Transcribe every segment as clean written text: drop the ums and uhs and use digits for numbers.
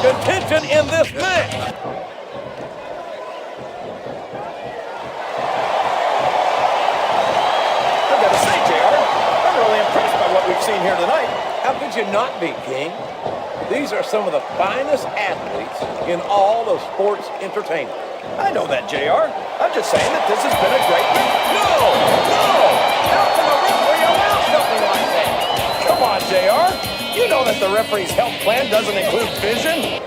contention in this match. I've got to say, JR, I'm really impressed by what we've seen here tonight. How could you not be, King? These are some of the finest athletes in all of sports entertainment. I know that, JR. I'm just saying that this has been a great match. No! How can a referee allow something like that? Come on, JR. You know that the referee's health plan doesn't include vision.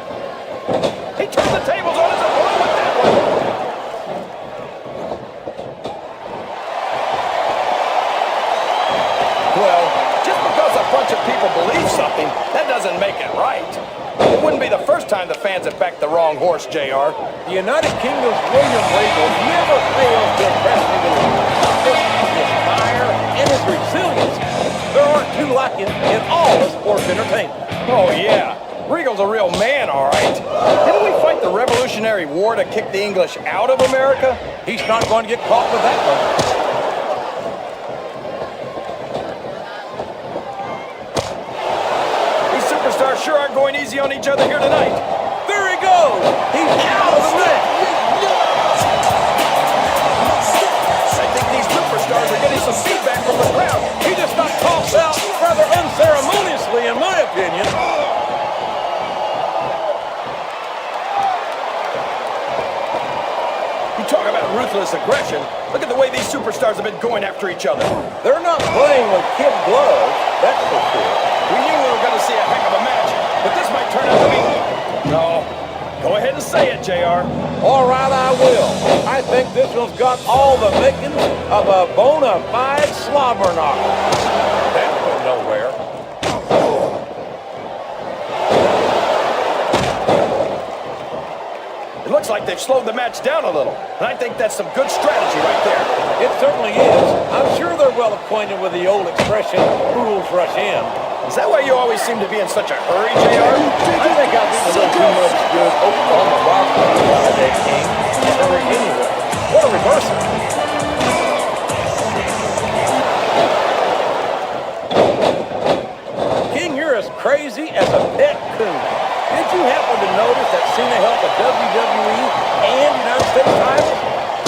He turned the tables on his opponent with that one. Well, just because a bunch of people believe something, that doesn't make it right. It wouldn't be the first time the fans have backed the wrong horse, JR. The United Kingdom's William Regal never fails to impress me with his toughness, his fire, and his resilience. There aren't two like him in all of sports entertainment. Oh, yeah. Regal's a real man, all right. Didn't we fight the Revolutionary War to kick the English out of America? He's not going to get caught with that one. Superstars sure aren't going easy on each other here tonight. There he goes. He's out of the match. I think these superstars are getting some feedback from the crowd. He just got tossed out rather unceremoniously, in my opinion. You talk about ruthless aggression. Look at the way these superstars have been going after each other. They're not playing with kid gloves, that's for sure. We knew we were going to see a heck of a match, but this might turn out to be... No. Go ahead and say it, JR. All right, I will. I think this one's got all the makings of a bona fide slobber knocker. That went nowhere. It looks like they've slowed the match down a little, and I think that's some good strategy right there. It certainly is. I'm sure they're well acquainted with the old expression, fools rush in. Is that why you always seem to be in such a hurry, JR? I think I've eaten a little too much good Oklahoma barbecue today, King. Anyway, what a reversal. King, you're as crazy as a pet coon. Did you happen to notice that Cena held the WWE and United States titles?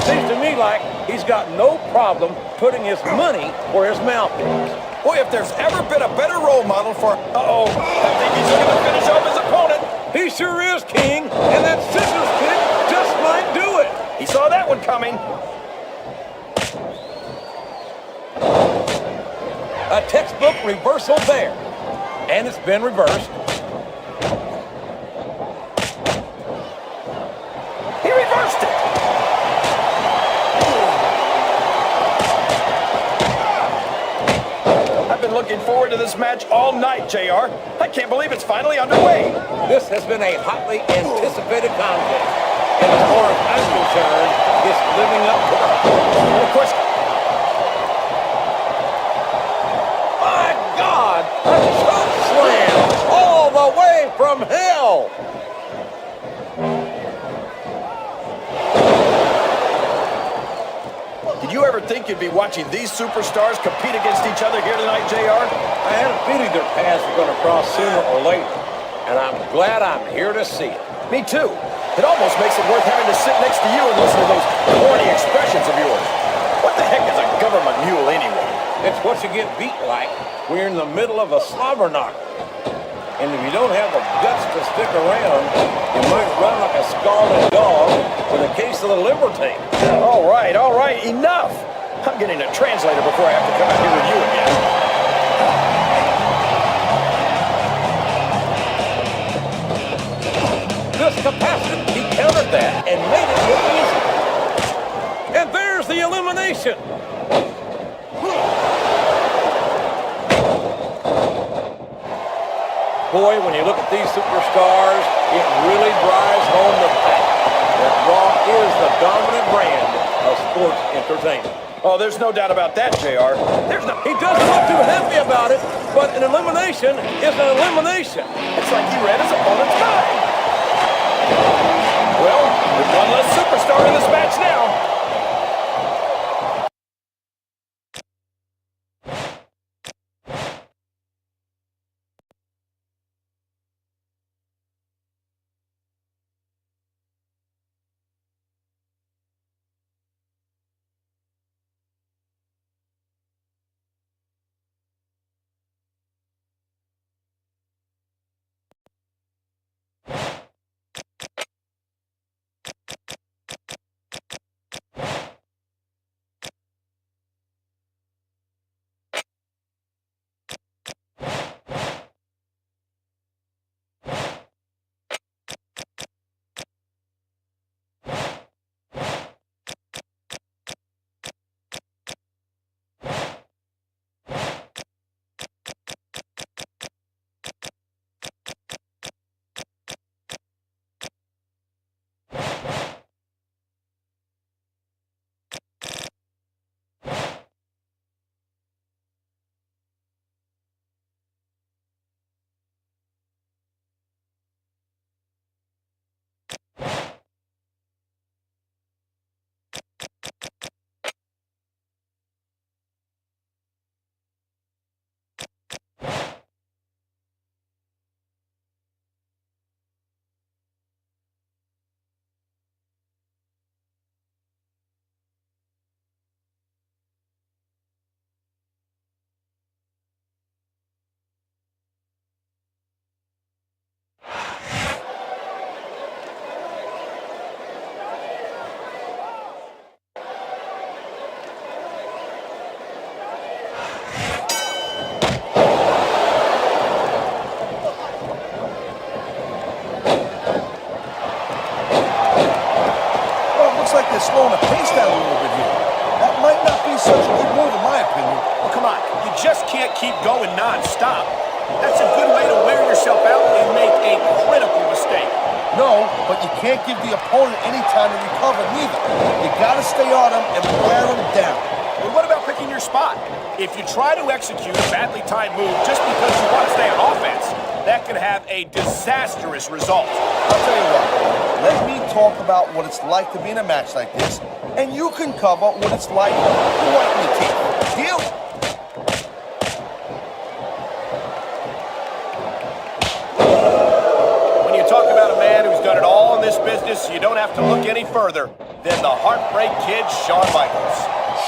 Seems to me like he's got no problem putting his money where his mouth is. Boy, if there's ever been a better role model for... Uh-oh, I think he's going to finish off his opponent. He sure is, King, and that scissors kick just might do it. He saw that one coming. A textbook reversal there, and it's been reversed. He reversed it. Looking forward to this match all night, JR. I can't believe it's finally underway. This has been a hotly anticipated contest. And as far as I'm concerned, it's living up to the hype. Of course. My God! A choke slam all the way from hell! Did you ever think you'd be watching these superstars compete against each other here tonight, JR? I had a feeling their paths were going to cross sooner or later, and I'm glad I'm here to see it. Me too. It almost makes it worth having to sit next to you and listen to those corny expressions of yours. What the heck is a government mule anyway? It's what you get beat like when you're in the middle of a slobber knocker. And if you don't have the guts to stick around, you might run like a scalded dog with a case of the liver tape. All right, enough. I'm getting a translator before I have to come out here with you again. This capacity, he countered that and made it look easy. And there's the elimination. Boy, when you look at these superstars, it really drives home the fact that Raw is the dominant brand of sports entertainment. Oh, there's no doubt about that, JR. He doesn't look too happy about it, but an elimination is an elimination. It's like he read his opponent's mind. Well, there's one less superstar in this match now. yourself out and make a critical mistake. No, but you can't give the opponent any time to recover neither. You gotta stay on him and wear him down. Well, what about picking your spot? If you try to execute a badly timed move just because you want to stay on offense, that can have a disastrous result. I'll tell you what, let me talk about what it's like to be in a match like this, and you can cover what it's like to whiten the teeth. Deal? When you talk about a man who's done it all in this business, you don't have to look any further than the Heartbreak Kid, Shawn Michaels.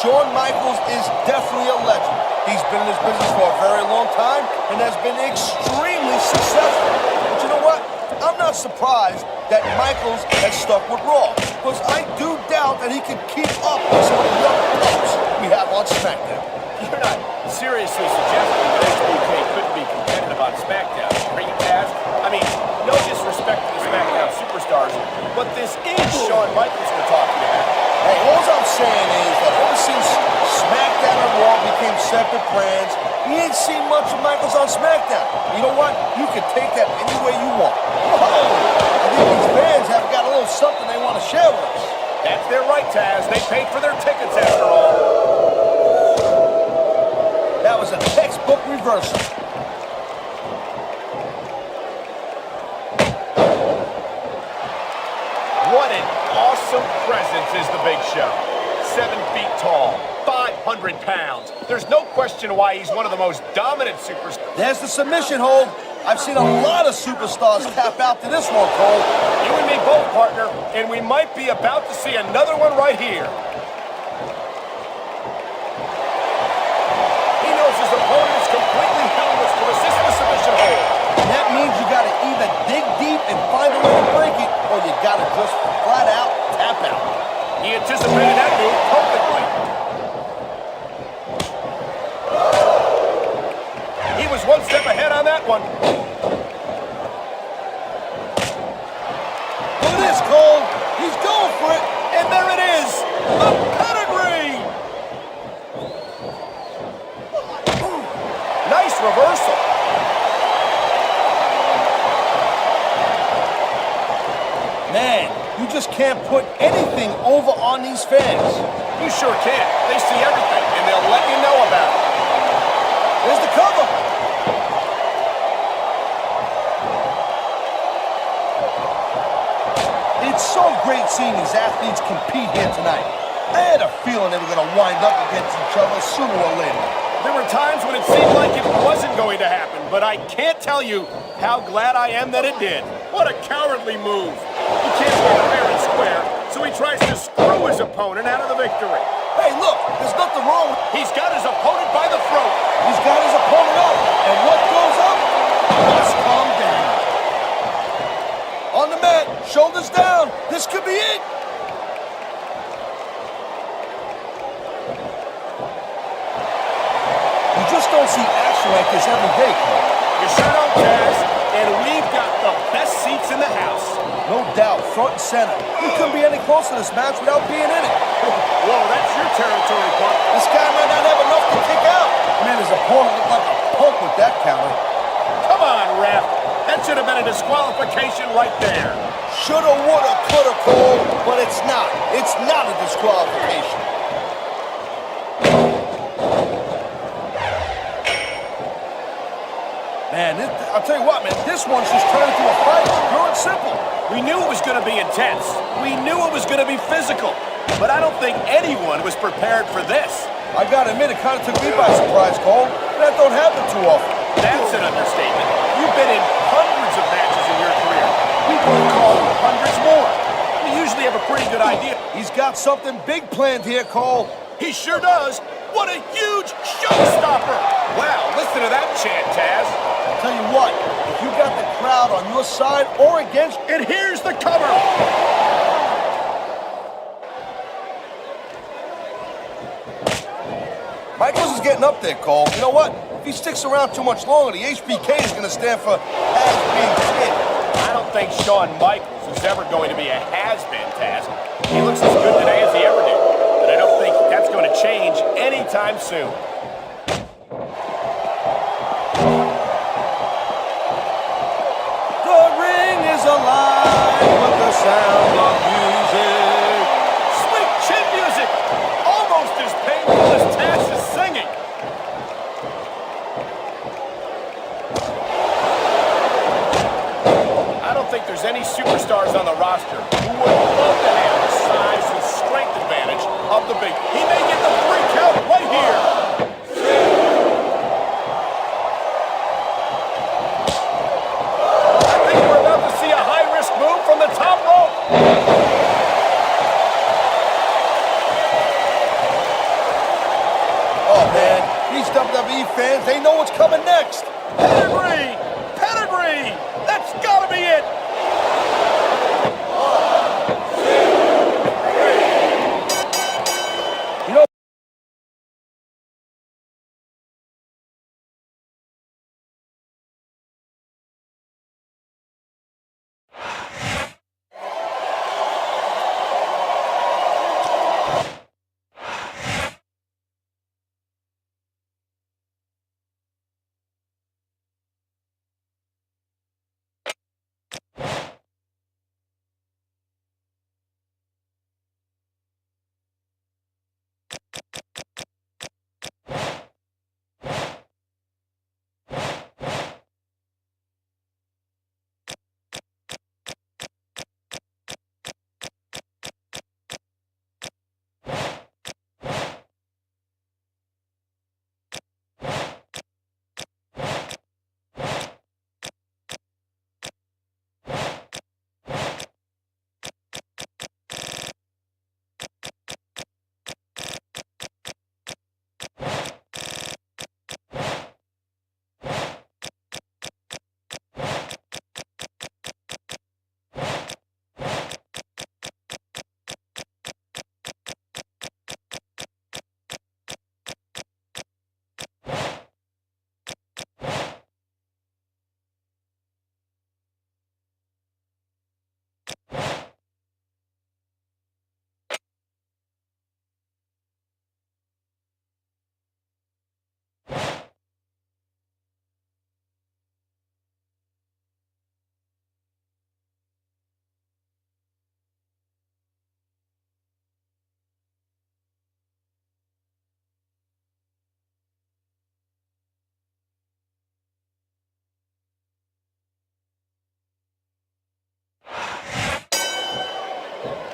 Shawn Michaels is definitely a legend. He's been in this business for a very long time and has been extremely successful. But you know what? I'm not surprised that Michaels has stuck with Raw, because I do doubt that he can keep up with some of the young pups we have on SmackDown. You're not seriously suggesting that HBK couldn't be competitive on SmackDown, are you, Taz? I mean, no disrespect to the SmackDown superstars, but this is Shawn Michaels we're talking about. Hey, all I'm saying is that ever since SmackDown and Raw became separate brands, we ain't seen much of Michaels on SmackDown. You know what? You can take that any way you want. Whoa! I think these fans have got a little something they want to share with us. That's their right, Taz. They paid for their tickets after all. That was a textbook reversal. What an awesome presence is the Big Show. 7 feet tall, 500 pounds. There's no question why he's one of the most dominant superstars. There's the submission hold. I've seen a lot of superstars tap out to this one, Cole. You and me both, partner, and we might be about to see another one right here. He knows his opponent is completely helpless to resist the submission hold. That means you gotta either dig deep and find a way to break it, or you gotta just flat out tap out. He anticipated that move perfectly. He was one step ahead on that one. Look at this, Cole. He's going for it. And there it is, the pedigree. Nice reversal. Man, you just can't put anything over on these fans. You sure can. They see everything, and they'll let you know about it. There's the cover. It's so great seeing these athletes compete here tonight. I had a feeling they were going to wind up against each other sooner or later. There were times when it seemed like it wasn't going to happen, but I can't tell you how glad I am that it did. What a cowardly move. He can't win fair and square, so he tries to screw his opponent out of the victory. Hey, look, there's nothing wrong with... He's got his opponent by the throat. He's got his opponent up, and what goes up must come down. On the mat, shoulders down. This could be it. You just don't see action like this every day, Cole. You sure don't, Taz. And we've got the best seats in the house. No doubt, front and center. You couldn't be any closer to this match without being in it. Whoa, that's your territory, Buck. This guy might not have enough to kick out. Man, his opponent looked like a punk with that counter. Come on, ref. That should have been a disqualification right there. Shoulda, woulda, coulda, Cole, but it's not. It's not a disqualification. Man, I'll tell you what, man, this one's just turned into a fight, pure and simple. We knew it was going to be intense. We knew it was going to be physical. But I don't think anyone was prepared for this. I gotta admit, it kind of took me by surprise, Cole. That don't happen too often. That's an understatement. You've been in hundreds of matches in your career. We would call hundreds more. We usually have a pretty good idea. He's got something big planned here, Cole. He sure does. What a huge showstopper. Wow, listen to that chant, Taz. I'll tell you what, if you got the crowd on your side or against... And here's the cover. Michaels is getting up there, Cole. You know what? If he sticks around too much longer, the HBK is going to stand for has-been kid. I don't think Shawn Michaels is ever going to be a has-been, Taz. He looks as good today as he ever did. But I don't think that's going to change anytime soon. sound of music. Sweet chin music! Almost as painful as Taz is singing. I don't think there's any superstars on the roster who would love to have the size and strength advantage of the big. He may get the 3 count right here. I think we're about to see a high-risk move from the top rope. Oh, man, these WWE fans, they know what's coming next. Pedigree! Pedigree! That's gotta be it! You know,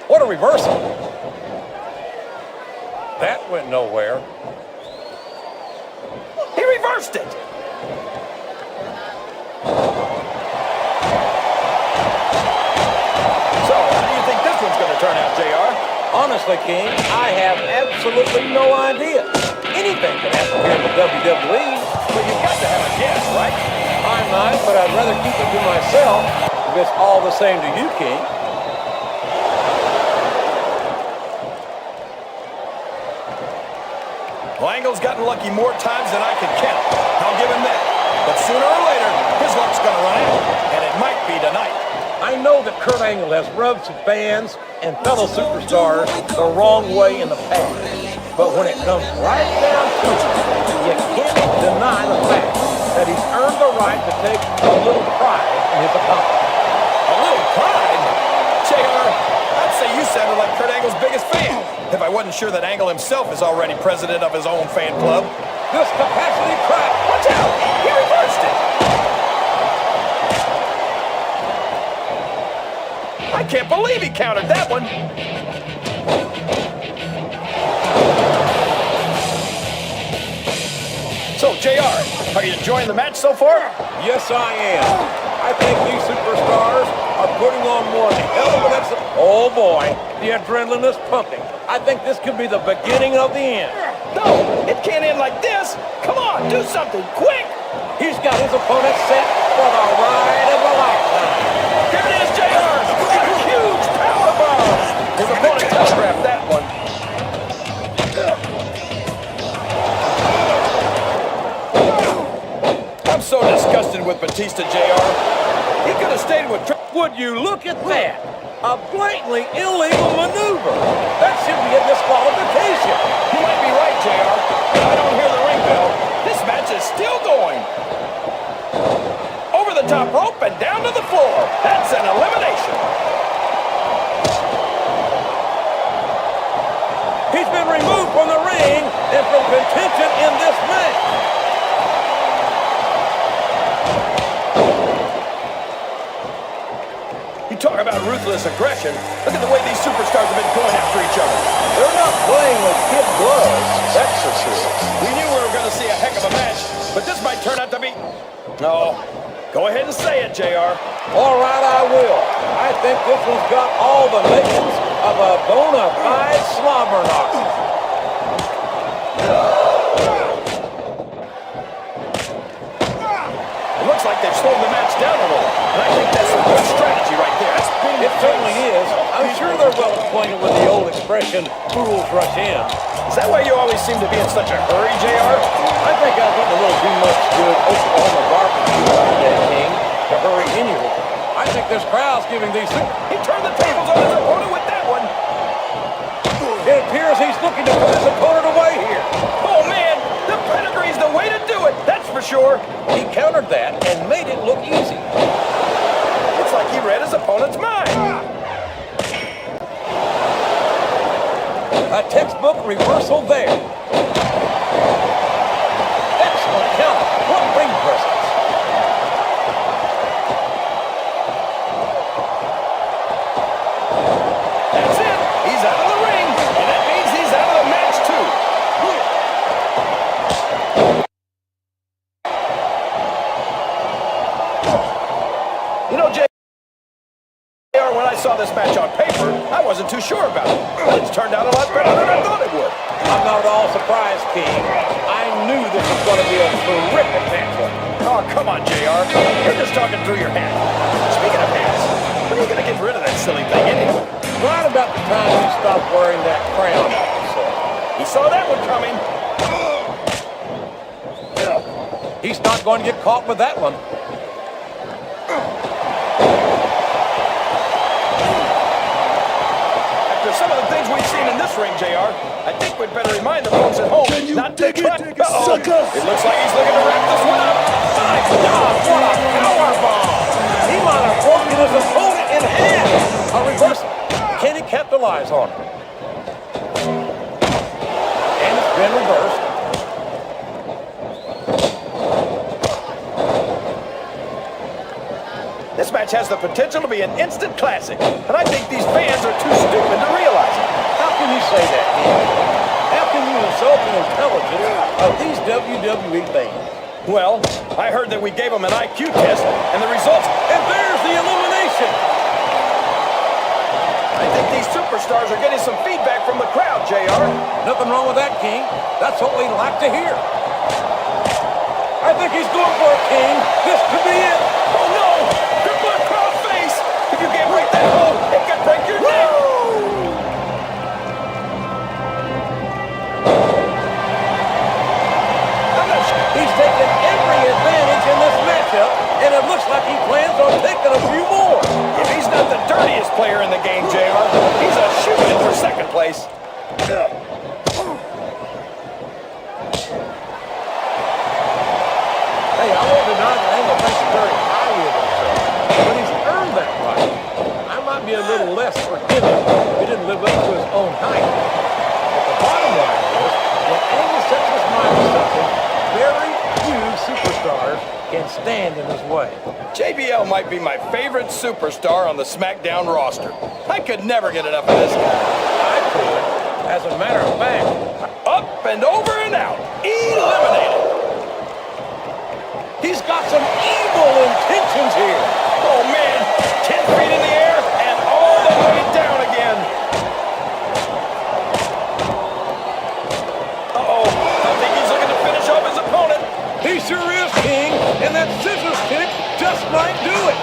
what a reversal. That went nowhere. He reversed it. So, how do you think this one's gonna turn out, JR? Honestly, King, I have absolutely no idea. Anything can happen here in the WWE, but you've got to have a guess, right? I might, but I'd rather keep it to myself if it's all the same to you, King. Well, Angle's gotten lucky more times than I can count. I'll give him that. But sooner or later, his luck's gonna run out, and it might be tonight. I know that Kurt Angle has rubbed some fans and fellow superstars the wrong way in the past. But when it comes right down to it, you can't deny the fact that he's earned the right to take a little pride in his accomplishment. A little pride? JR, I'd say you sounded like Kurt Angle's biggest fan. If I wasn't sure that Angle himself is already president of his own fan club. This capacity crap. Watch out! He reversed it! I can't believe he countered that one. So, JR, are you enjoying the match so far? Yes, I am. I think these superstars are putting on one hell of an exhibition. Oh, boy, the adrenaline is pumping. I think this could be the beginning of the end. No, it can't end like this. Come on, do something, quick! He's got his opponent set for the ride of a lifetime. Here it is, JR! A huge powerbomb! His opponent telegraphed that one. I'm so disgusted with Batista, JR. He could have stayed with... Would you look at that? A blatantly illegal maneuver. That should be a disqualification. You might be right, JR, but I don't hear the ring bell. This match is still going. Over the top rope and down to the floor. That's an elimination. He's been removed from the ring and from contention in this match. You talk about ruthless aggression. Look at the way these superstars have been going after each other. They're not playing with kid gloves, that's for sure. We knew we were going to see a heck of a match, but this might turn out to be... No. Go ahead and say it, JR. All right, I will. I think this one's got all the makings of a bona fide slobber knocker. It looks like they've slowed the match down a little, and I think that's a good strategy right there. It certainly is. I'm sure they're well acquainted with the old expression, fools rush in. Is that why you always seem to be in such a hurry, JR? I think I've eaten a little too much good Oklahoma barbecue today, King, to hurry anywhere. I think this crowd's giving these... He turned the tables on his opponent with that one. It appears he's looking to put his opponent away here. Oh, man, the pedigree's the way to do it, that's for sure. He countered that and made it look easy. It's like he read his opponent's mind. A textbook reversal there. Excellent counter. What ring presence. That's it. He's out of the ring, and that means he's out of the match, too. You know, JR, when I saw this match on paper, I wasn't too sure about it. But it's turned out a lot better than I thought it would. I'm not at all surprised, King. I knew this was going to be a terrific matchup. Oh, come on, JR. You're just talking through your hat. Speaking of hats, when are you going to get rid of that silly thing anyway? Right about the time you stopped wearing that crown, He saw that one coming. he's not going to get caught with that one. After some of the things we've seen in this ring, JR, I think we'd better remind the folks at home not to try. Uh-oh. It looks like he's looking to wrap this one up. My God, what a powerbomb! He might have broken his opponent in half. A reversal. Can he capitalize on it? And it's been reversed. This match has the potential to be an instant classic, and I think these fans are too stupid to realize it. How can you say that, King? How can you insult the intelligence of these WWE fans? Well, I heard that we gave them an IQ test, and the results... And there's the elimination. I think these superstars are getting some feedback from the crowd, JR. Nothing wrong with that, King. That's what we like to hear. I think he's going for it, King. This could be it. Oh, no! Good luck, cross face! If you can't break that hold, it could break your neck! He's taken every advantage in this matchup, and it looks like he plans on taking a few more. If he's not the dirtiest player in the game, JR, he's a shoo-in for second place. Hey, I won't deny that Angle thinks very highly of himself, but he's earned that right. I might be a little less forgiving if he didn't live up to his own height. But the bottom line is, when Angle sets his mind to something, very few superstars can stand in his way. JBL might be my favorite superstar on the SmackDown roster. I could never get enough of this guy. I could. As a matter of fact, Up and over and out. Eliminated. he's got some evil intentions here. Oh, man. 10 feet in the air and all the way down again. Uh-oh. I think he's looking to finish off his opponent. He sure is, King, and that scissors kick just might do it.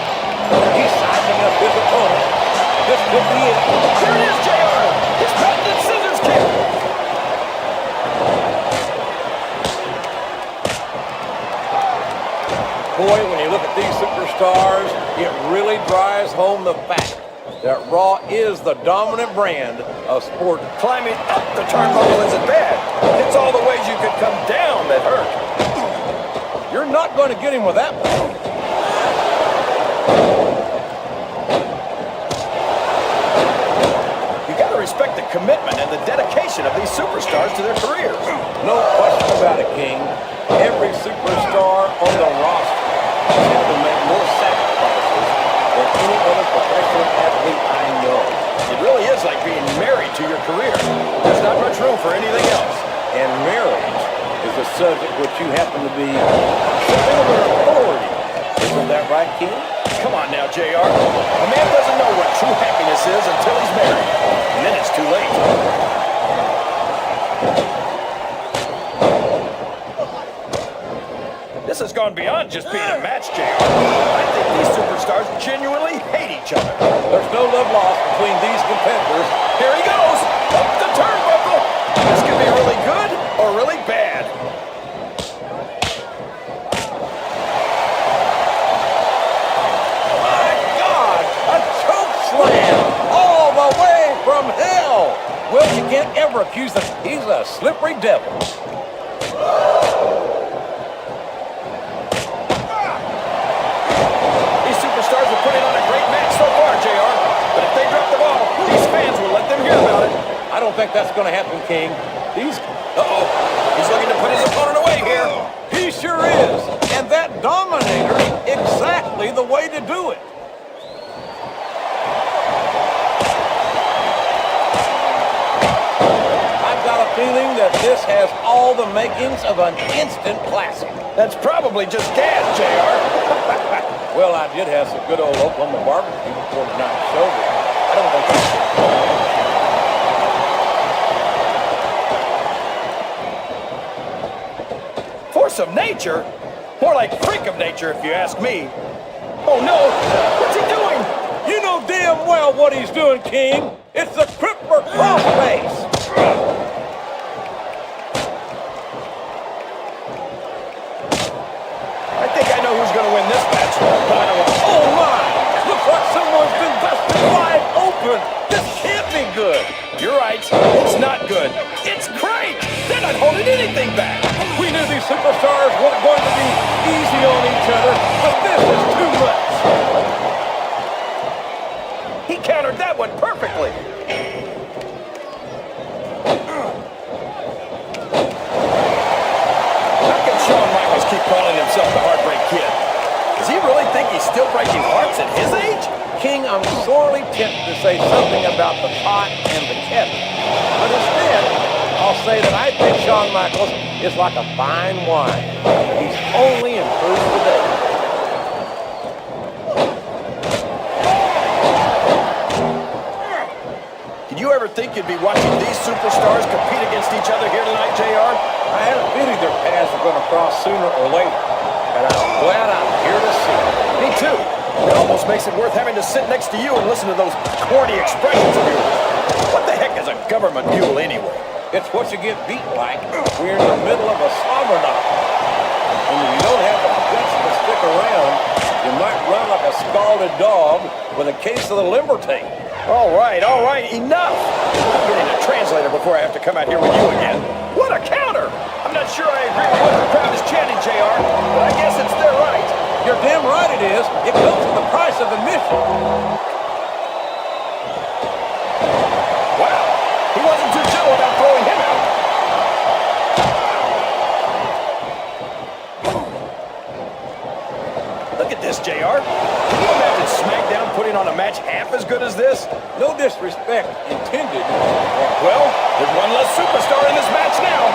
He's sizing up his opponent. This could be it. Here it is, JR. His patented scissors kick. Boy, when you look at these superstars, it really drives home the fact that Raw is the dominant brand of sport. Climbing up the turnbuckle isn't bad. It's all the ways you could come down that hurt. You're not going to get him with that one. You got to respect the commitment and the dedication dedication of these superstars to their careers. No question about it, King. Every superstar on the roster has had to make more sacrifices than any other professional athlete I know. It really is like being married to your career. There's not much room for anything else. And marriage is a subject which you happen to be something of an authority. Isn't that right, King? Come on now, JR. A man doesn't know what true happiness is until he's married. And then it's too late. This has gone beyond just being a match, JR. I think these superstars genuinely hate each other. There's no love lost between these competitors. Here he goes! Up the turnbuckle! This could be really good or really bad. My God! A choke slam! All the way from hell! Well, you can't ever accuse him. He's a slippery devil. These superstars are putting on a great match so far, JR. But if they drop the ball, these fans will let them hear about it. I don't think that's going to happen, King. Uh-oh. He's looking to put his opponent away here. He sure is. And that Dominator's exactly the way to do it. I've got a feeling that this has all the makings of an instant classic. That's probably just gas, JR. Well, I did have some good old Oklahoma barbecue before tonight's show, but I don't think that's Force of nature? More like freak of nature, if you ask me. Oh, no. What's he doing? You know damn well what he's doing, King. It's the Crippler crossface. I think I know who's going to win this match. But I don't want to. Oh, my. Looks like someone's been busted wide open. This can't be good. You're right. It's not good. It's great. They're not holding anything back. We knew these superstars weren't going to be easy on each other, but this is too much. He countered that one perfectly. How can Shawn Michaels keep calling himself the Heartbreak Kid? Does he really think he's still breaking hearts at his age? King, I'm sorely tempted to say something about the pot and the kettle. But instead, I'll say that I think Shawn Michaels is like a fine wine. He's only improved today. Did you ever think you'd be watching these superstars compete against each other here tonight, JR? I had a feeling their paths were going to cross sooner or later, and I'm glad I'm here to see it. Me too. It almost makes it worth having to sit next to you and listen to those corny expressions of yours. What the heck is a government mule anyway? It's what you get beat like when you're in the middle of a slobber knock. And if you don't have the guts to stick around, you might run like a scalded dog with a case of the limber tape. All right, enough! I'm getting a translator before I have to come out here with you again. What a counter! I'm not sure I agree with what the crowd is chanting, JR, but I guess it's their right. You're damn right it is. It comes with the price of admission. Wow, he wasn't too gentle about throwing him out. Look at this, JR. Can you imagine SmackDown putting on a match half as good as this? No disrespect intended. Well, there's one less superstar in this match now.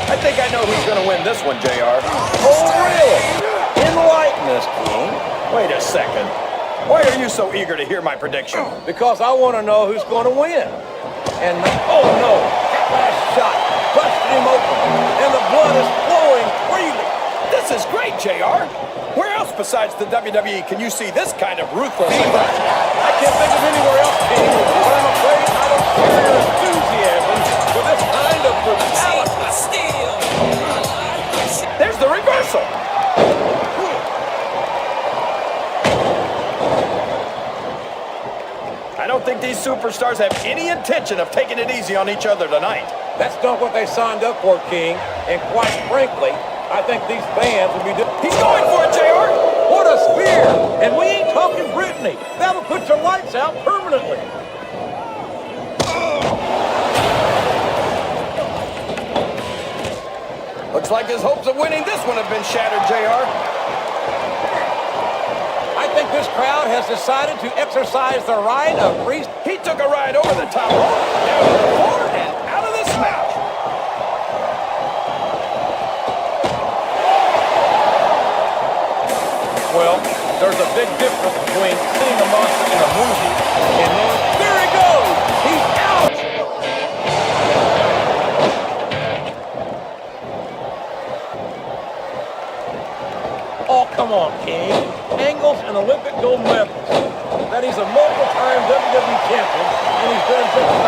I think I know who's going to win this one, JR. Oh, really? Enlighten us, King. Wait a second. Why are you so eager to hear my prediction? Because I want to know who's going to win. And, oh no, that last shot busted him open, and the blood is flowing freely. This is great, JR. Where else besides the WWE can you see this kind of ruthless aggression? I can't think of anywhere else, King, but I'm afraid I don't share your enthusiasm for this kind of brutality. There's the reversal. I don't think these superstars have any intention of taking it easy on each other tonight. That's not what they signed up for, King. And quite frankly, I think these fans will be... He's going for it, JR. What a spear! And we ain't talking Brittany. That'll put your lights out permanently. Looks like his hopes of winning this one have been shattered, JR. I think this crowd has decided to exercise the right of free. He took a ride over the top rope, down to the floor, and out of this match. Well, there's a big difference between seeing a monster in a movie and then, there he goes! He's out! Oh, come on, King. Angle's an Olympic gold medalist. That he's a multiple-time WWE champion, and he's done just about